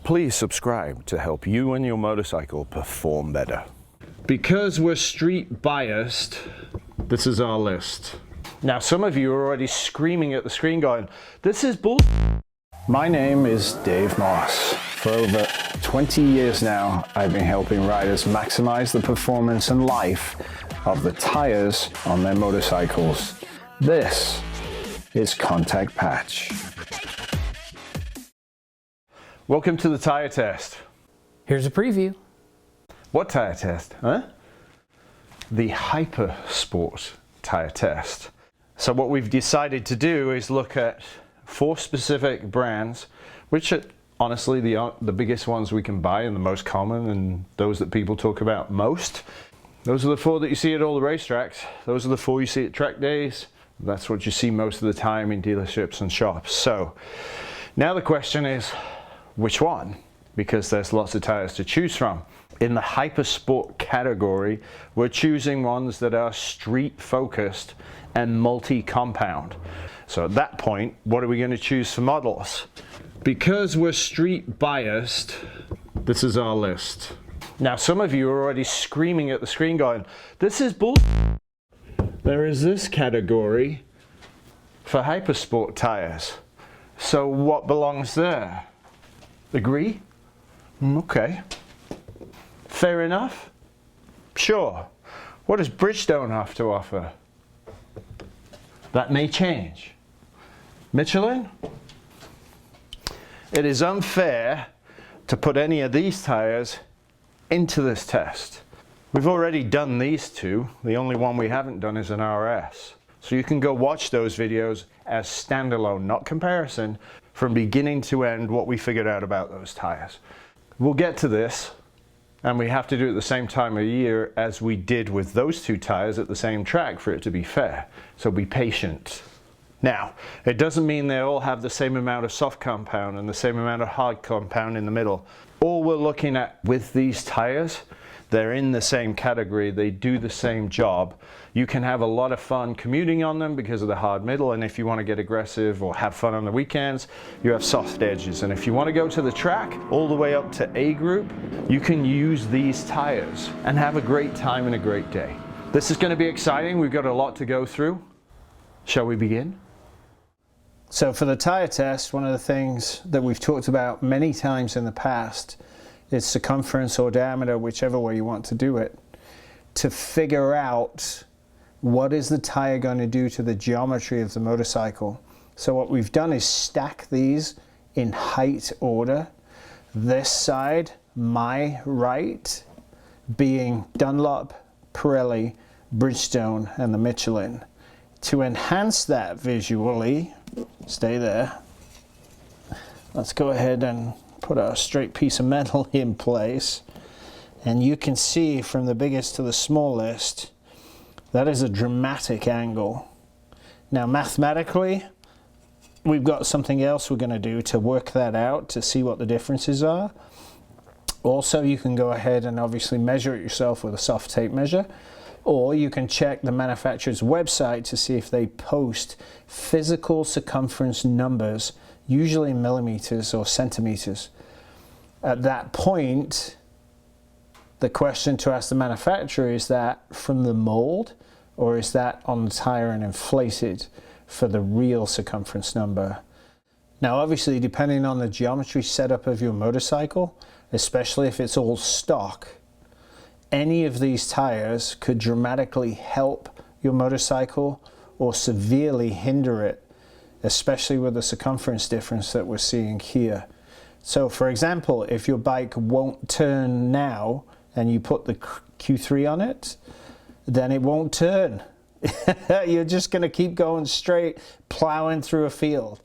Please subscribe to help you and your motorcycle perform better. Because we're street biased, this is our list. Now some of you are already screaming at the screen going, this is bull. My name is Dave Moss. For over 20 years now, I've been helping riders maximize the performance and life of the tires on their motorcycles. This is Contact Patch. Welcome to the tire test. Here's a preview. What tire test, huh? The Hypersport Tire Test. So what we've decided to do is look at 4 specific brands, which are honestly the biggest ones we can buy and the most common and those that people talk about most. Those are the 4 that you see at all the racetracks. Those are the 4 you see at track days. That's what you see most of the time in dealerships and shops. So now the question is, which one? Because there's lots of tires to choose from. In the Hypersport category, we're choosing ones that are street focused and multi-compound. So at that point, what are we going to choose for models? Because we're street biased, this is our list. Now some of you are already screaming at the screen going, this is bull. There is this category for Hypersport tires. So what belongs there? Agree? Okay. Fair enough? Sure. What does Bridgestone have to offer? That may change. Michelin? It is unfair to put any of these tires into this test. We've already done these 2. The only one we haven't done is an RS. So you can go watch those videos as standalone, not comparison, from beginning to end what we figured out about those tires. We'll get to this, and we have to do it at the same time of year as we did with those 2 tires at the same track for it to be fair. So be patient. Now, it doesn't mean they all have the same amount of soft compound and the same amount of hard compound in the middle. All we're looking at with these tires, they're in the same category, they do the same job. You can have a lot of fun commuting on them because of the hard middle, and if you want to get aggressive or have fun on the weekends, you have soft edges. And if you want to go to the track all the way up to A group, you can use these tires and have a great time and a great day. This is going to be exciting. We've got a lot to go through. Shall we begin? So for the tire test, one of the things that we've talked about many times in the past is circumference or diameter, whichever way you want to do it, to figure out what is the tire going to do to the geometry of the motorcycle. So what we've done is stack these in height order. This side, my right, being Dunlop, Pirelli, Bridgestone and the Michelin. To enhance that visually, stay there, let's go ahead and put a straight piece of metal in place, and you can see from the biggest to the smallest that is a dramatic angle. Now mathematically we've got something else we're going to do to work that out to see what the differences are. Also you can go ahead and obviously measure it yourself with a soft tape measure, or you can check the manufacturer's website to see if they post physical circumference numbers, usually in millimeters or centimeters. At that point, the question to ask the manufacturer, is that from the mold or is that on the tire and inflated for the real circumference number? Now obviously depending on the geometry setup of your motorcycle, especially if it's all stock, any of these tires could dramatically help your motorcycle or severely hinder it, especially with the circumference difference that we're seeing here. So for example, if your bike won't turn now and you put the Q3 on it, then it won't turn. You're just going to keep going straight, plowing through a field.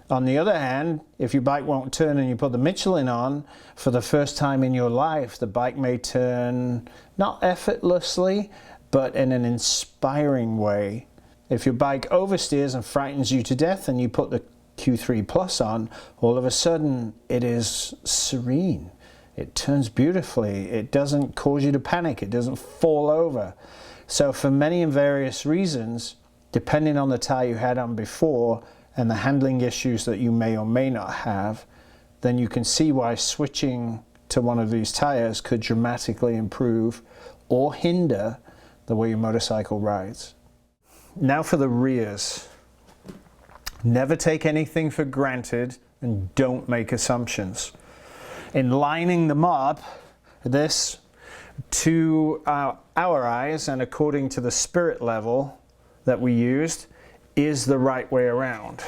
On the other hand, if your bike won't turn and you put the Michelin on, for the first time in your life, the bike may turn not effortlessly, but in an inspiring way. If your bike oversteers and frightens you to death and you put the Q3 Plus on, all of a sudden it is serene. It turns beautifully. It doesn't cause you to panic. It doesn't fall over. So for many and various reasons, depending on the tire you had on before and the handling issues that you may or may not have, then you can see why switching to one of these tires could dramatically improve or hinder the way your motorcycle rides. Now for the rears. Never take anything for granted and don't make assumptions. In lining them up, this, to our eyes and according to the spirit level that we used, is the right way around.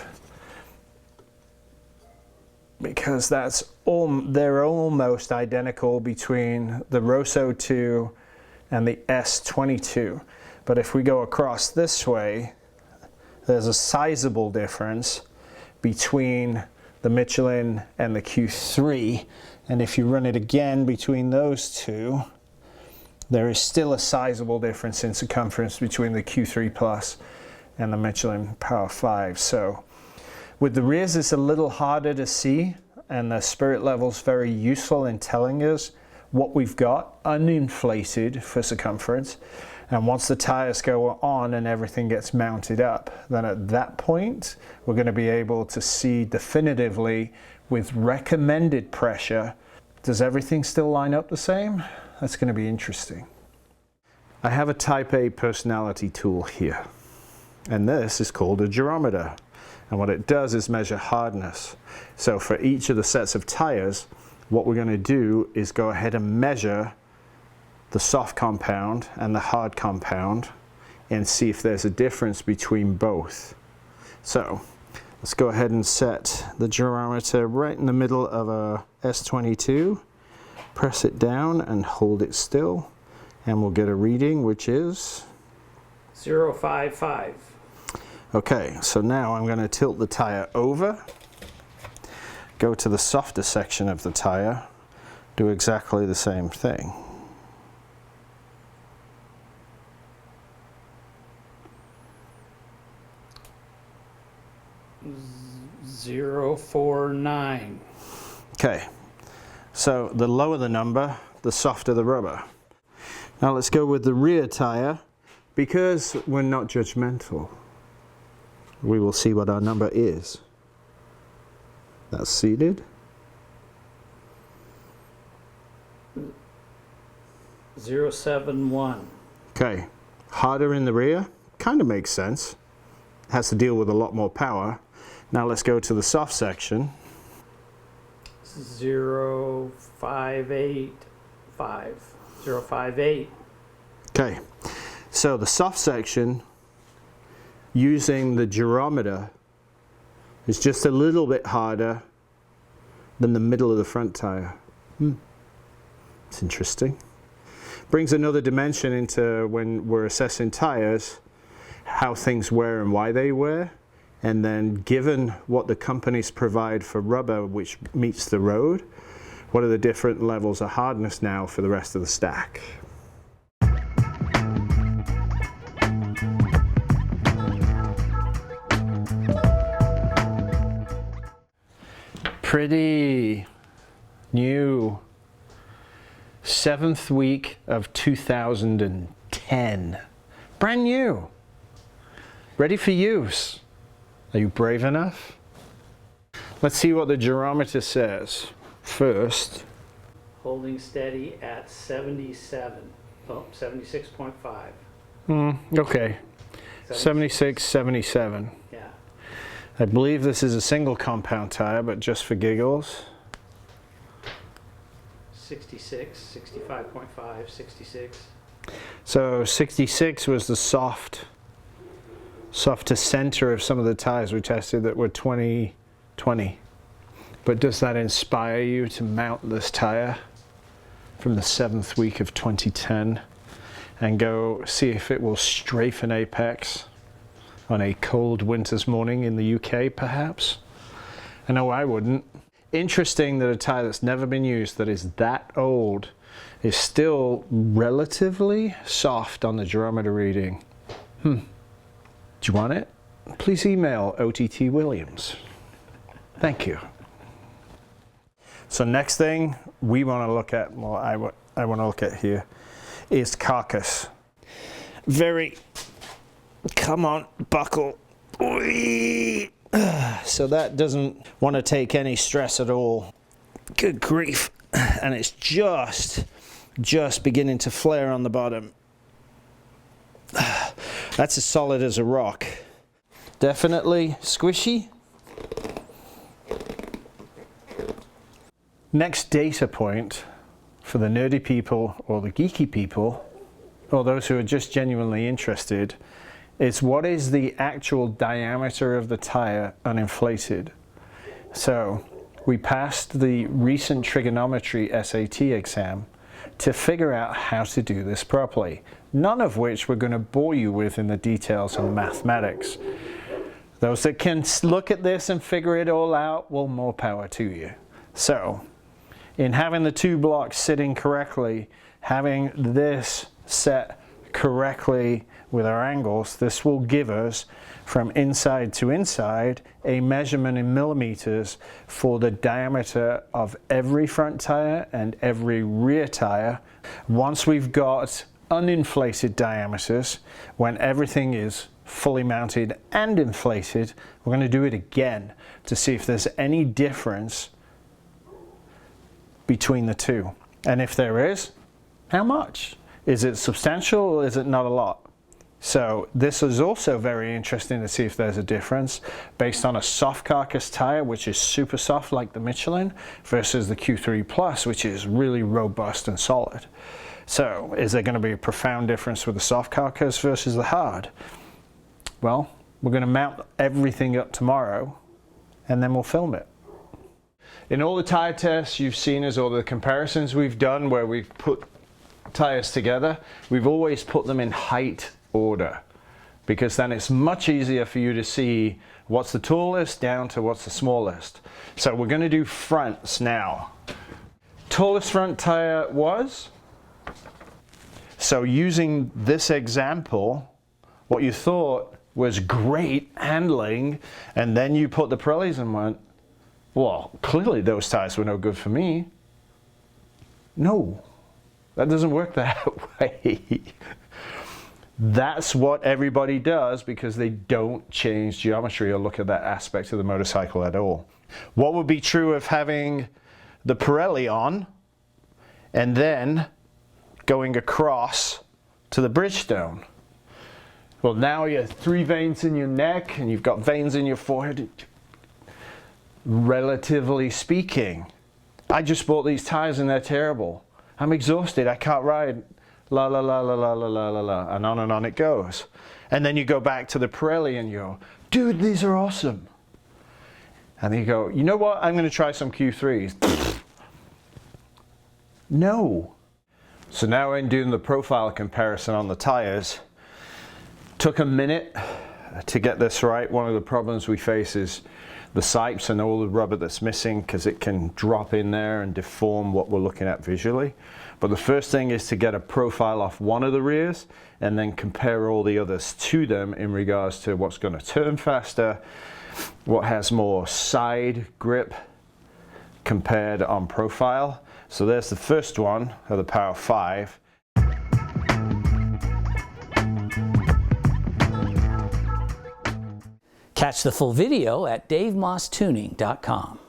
Because they're almost identical between the Rosso 2 and the S22. But if we go across this way, there's a sizable difference between the Michelin and the Q3. And if you run it again between those two, there is still a sizable difference in circumference between the Q3 Plus and the Michelin Power 5. So with the rears, it's a little harder to see, and the spirit level is very useful in telling us what we've got uninflated for circumference. And once the tires go on and everything gets mounted up, then at that point, we're going to be able to see definitively with recommended pressure, does everything still line up the same? That's going to be interesting. I have a Type A personality tool here, and this is called a gerometer. And what it does is measure hardness. So for each of the sets of tires, what we're going to do is go ahead and measure the soft compound and the hard compound and see if there's a difference between both. So let's go ahead and set the gerometer right in the middle of a S22, press it down and hold it still, and we'll get a reading which is 0.55. Okay, so now I'm going to tilt the tire over, go to the softer section of the tire, do exactly the same thing. .049. Okay, so the lower the number, the softer the rubber. Now let's go with the rear tire. Because we're not judgmental, we will see what our number is. That's seated. 0.71. Okay, harder in the rear, kind of makes sense. Has to deal with a lot more power. Now let's go to the soft section. 0.585. 0.58. Okay, so the soft section using the gerometer is just a little bit harder than the middle of the front tire. It's interesting. Brings another dimension into when we're assessing tires, how things wear and why they wear. And then given what the companies provide for rubber, which meets the road, what are the different levels of hardness now for the rest of the stack? Pretty new. 7th week of 2010. Brand new. Ready for use. Are you brave enough? Let's see what the gerometer says. First, Holding steady at 77. Oh, 76.5. Okay. 76, 77. Yeah. I believe this is a single compound tire, but just for giggles. 66, 65.5, 66. So 66 was the soft to center of some of the tires we tested that were 2020. But does that inspire you to mount this tire from the 7th week of 2010 and go see if it will strafe an apex on a cold winter's morning in the UK, perhaps? I know I wouldn't. Interesting that a tire that's never been used, that is that old, is still relatively soft on the gerometer reading. Do you want it? Please email OTT Williams. Thank you. So next thing we want to look at, well, I want to look at here, is carcass. Come on, buckle. So that doesn't want to take any stress at all. Good grief. And it's just beginning to flare on the bottom. That's as solid as a rock. Definitely squishy. Next data point for the nerdy people or the geeky people, or those who are just genuinely interested, is what is the actual diameter of the tire uninflated. So we passed the recent trigonometry SAT exam to figure out how to do this properly, none of which we're going to bore you with in the details of the mathematics. Those that can look at this and figure it all out, well, more power to you. So in having the two blocks sitting correctly, having this set correctly with our angles, this will give us from inside to inside a measurement in millimeters for the diameter of every front tire and every rear tire. Once we've got uninflated diameters, when everything is fully mounted and inflated, we're going to do it again to see if there's any difference between the two. And if there is, how much? Is it substantial or is it not a lot? So this is also very interesting to see if there's a difference based on a soft carcass tire, which is super soft like the Michelin, versus the Q3 Plus, which is really robust and solid. So is there going to be a profound difference with the soft carcass versus the hard? Well, we're going to mount everything up tomorrow and then we'll film it. In all the tire tests you've seen us, all the comparisons we've done where we've put tires together, we've always put them in height order, because then it's much easier for you to see what's the tallest down to what's the smallest. So we're going to do fronts now. Tallest front tire was, so using this example, what you thought was great handling, and then you put the Pirellis and went, well, clearly those tires were no good for me. No, that doesn't work that way. That's what everybody does because they don't change geometry or look at that aspect of the motorcycle at all. What would be true of having the Pirelli on and then going across to the Bridgestone? Well, now you have 3 veins in your neck and you've got veins in your forehead. Relatively speaking, I just bought these tires and they're terrible. I'm exhausted, I can't ride. La la la la la la la la la, and on it goes. And then you go back to the Pirelli and you go, dude, these are awesome. And then you go, you know what, I'm going to try some Q3s. No. So now I'm doing the profile comparison on the tires. Took a minute to get this right. One of the problems we face is the sipes and all the rubber that's missing, because it can drop in there and deform what we're looking at visually. But the first thing is to get a profile off one of the rears and then compare all the others to them in regards to what's going to turn faster, what has more side grip compared on profile. So there's the first one of the Power 5. Catch the full video at davemosstuning.com.